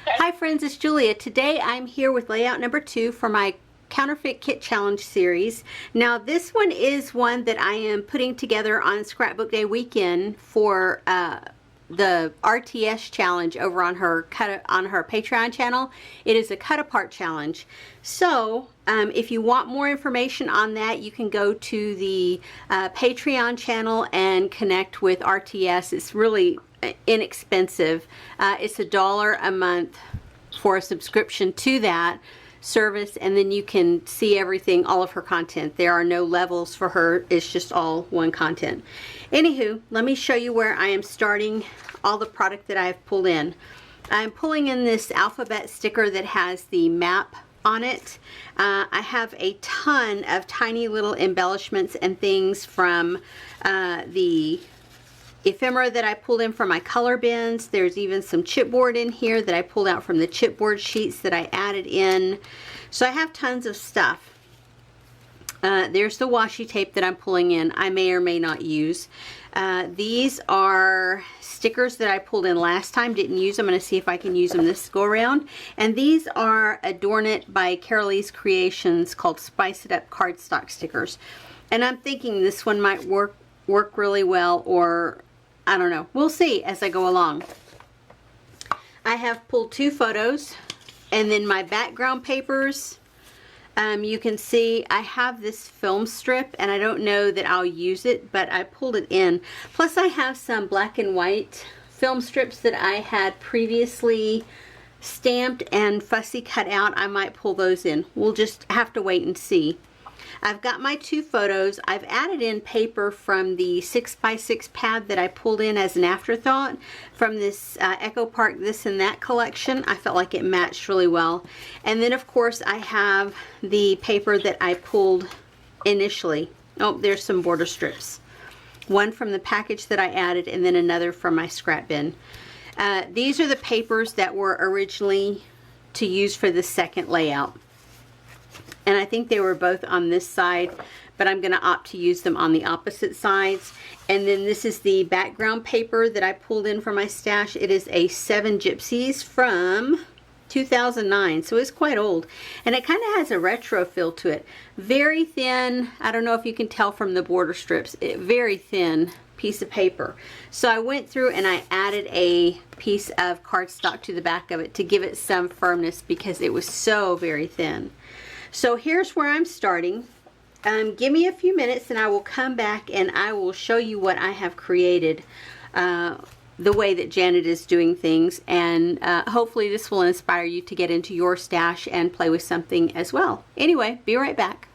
Hi friends, it's Julia. Today I'm here with layout number 2 for my Counterfeit Kit Challenge series. Now this one is one that I am putting together on Scrapbook Day weekend for the RTS challenge over on her Patreon channel. It is a cut apart challenge. So if you want more information on that, you can go to the Patreon channel and connect with RTS. It's really inexpensive. It's $1 a month for a subscription to that service, and then you can see everything, all of her content. There are no levels for her. It's just all one content. Anywho, let me show you where I am starting all the product that I've pulled in. I'm pulling in this alphabet sticker that has the map on it. I have a ton of tiny little embellishments and things from the ephemera that I pulled in from my color bins. There's even some chipboard in here that I pulled out from the chipboard sheets that I added in. So I have tons of stuff. There's the washi tape that I'm pulling in. I may or may not use. These are stickers that I pulled in last time. Didn't use them. I'm going to see if I can use them this go around. And these are Adorn It by Carolee's Creations, called Spice It Up cardstock stickers. And I'm thinking this one might work really well, or I don't know. We'll see as I go along. I have pulled 2 photos, and then my background papers. You can see I have this film strip, and I don't know that I'll use it, but I pulled it in. Plus I have some black and white film strips that I had previously stamped and fussy cut out. I might pull those in. We'll just have to wait and see. I've got my 2 photos. I've added in paper from the 6x6 pad that I pulled in as an afterthought from this Echo Park This and That collection. I felt like it matched really well. And then of course I have the paper that I pulled initially. Oh, there's some border strips. One from the package that I added, and then another from my scrap bin. These are the papers that were originally to use for the second layout. And I think they were both on this side, but I'm going to opt to use them on the opposite sides. And then this is the background paper that I pulled in from my stash. It is a 7 Gypsies from 2009, so it's quite old. And it kind of has a retro feel to it. Very thin. I don't know if you can tell from the border strips. Very thin piece of paper. So I went through and I added a piece of cardstock to the back of it to give it some firmness, because it was so very thin. So here's where I'm starting. Give me a few minutes and I will come back and I will show you what I have created, the way that Janet is doing things, and hopefully this will inspire you to get into your stash and play with something as well. Anyway, be right back.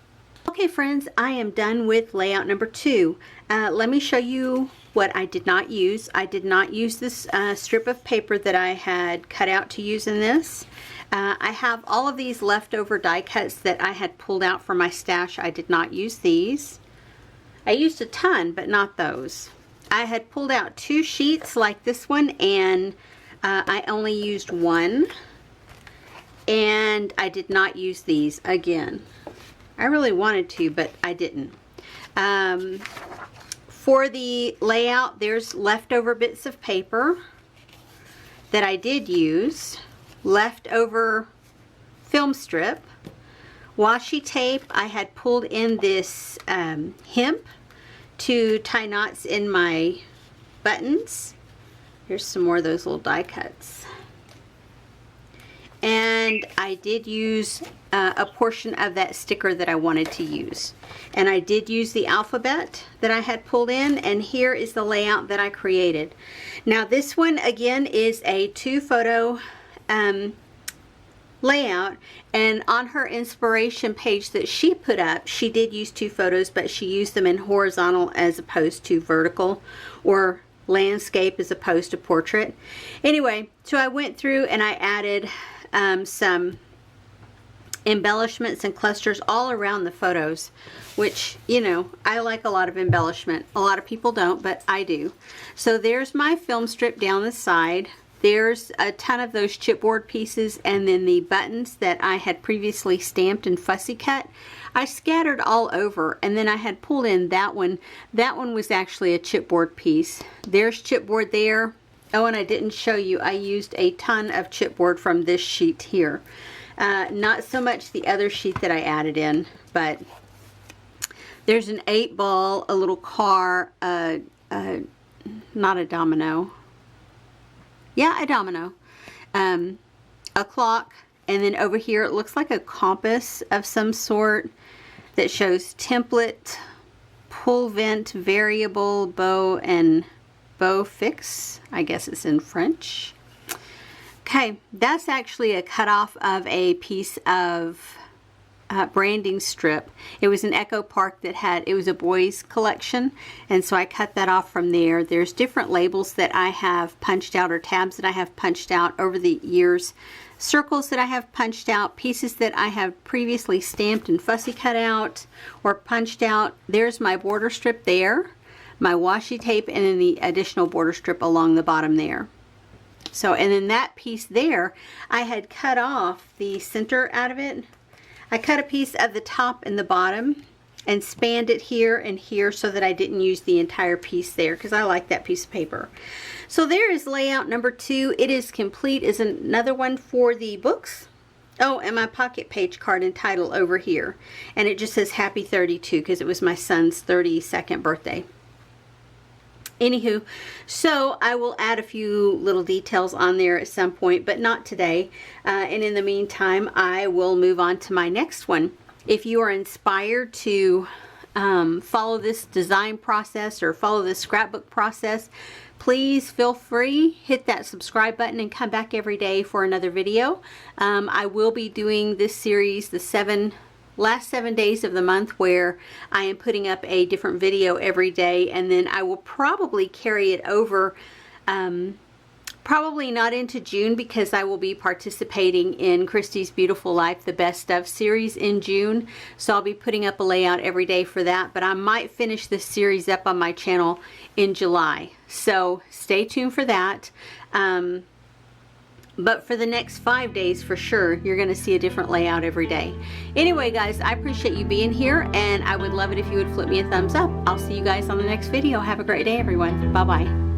Okay friends, I am done with layout number 2. Let me show you what I did not use. I did not use this strip of paper that I had cut out to use in this. I have all of these leftover die cuts that I had pulled out from my stash. I did not use these. I used a ton, but not those. I had pulled out 2 sheets like this one, and I only used 1. And I did not use these again. I really wanted to, but I didn't. For the layout, there's leftover bits of paper that I did use. Leftover film strip, washi tape. I had pulled in this hemp to tie knots in my buttons. Here's some more of those little die cuts. And I did use a portion of that sticker that I wanted to use. And I did use the alphabet that I had pulled in, and here is the layout that I created. Now this one again is a 2 photo layout, and on her inspiration page that she put up, she did use 2 photos, but she used them in horizontal as opposed to vertical, or landscape as opposed to portrait. Anyway, so I went through and I added some embellishments and clusters all around the photos, which, you know, I like a lot of embellishment. A lot of people don't, but I do. So there's my film strip down the side. There's a ton of those chipboard pieces, and then the buttons that I had previously stamped and fussy cut, I scattered all over, and then I had pulled in that one. That one was actually a chipboard piece. There's chipboard there, Oh, and I didn't show you, I used a ton of chipboard from this sheet here. Not so much the other sheet that I added in, but there's an 8-ball, a little car, not a domino. Yeah, a domino. A clock, and then over here it looks like a compass of some sort that shows template, pull vent, variable, bow, and bow fix. I guess it's in French. Okay, that's actually a cutoff of a piece of branding strip. It was an Echo Park that had, it was a boys collection, and so I cut that off from there. There's different labels that I have punched out, or tabs that I have punched out over the years, circles that I have punched out, pieces that I have previously stamped and fussy cut out or punched out. There's my border strip there, my washi tape, and then the additional border strip along the bottom there. So, and then that piece there, I had cut off the center out of it. I cut a piece of the top and the bottom and spanned it here and here so that I didn't use the entire piece there, because I like that piece of paper. So there is layout number 2. It is complete. Is another one for the books. Oh, and my pocket page card and title over here. And it just says Happy 32 because it was my son's 32nd birthday. Anywho, so I will add a few little details on there at some point, but not today. And in the meantime, I will move on to my next one. If you are inspired to follow this design process or follow this scrapbook process, please feel free, hit that subscribe button and come back every day for another video. I will be doing this series the last 7 days of the month, where I am putting up a different video every day, and then I will probably carry it over, probably not into June, because I will be participating in Christy's Beautiful Life The Best Of series in June, so I'll be putting up a layout every day for that. But I might finish this series up on my channel in July, so stay tuned for that. But for the next 5 days, for sure, you're going to see a different layout every day. Anyway, guys, I appreciate you being here, and I would love it if you would flip me a thumbs up. I'll see you guys on the next video. Have a great day, everyone. Bye-bye.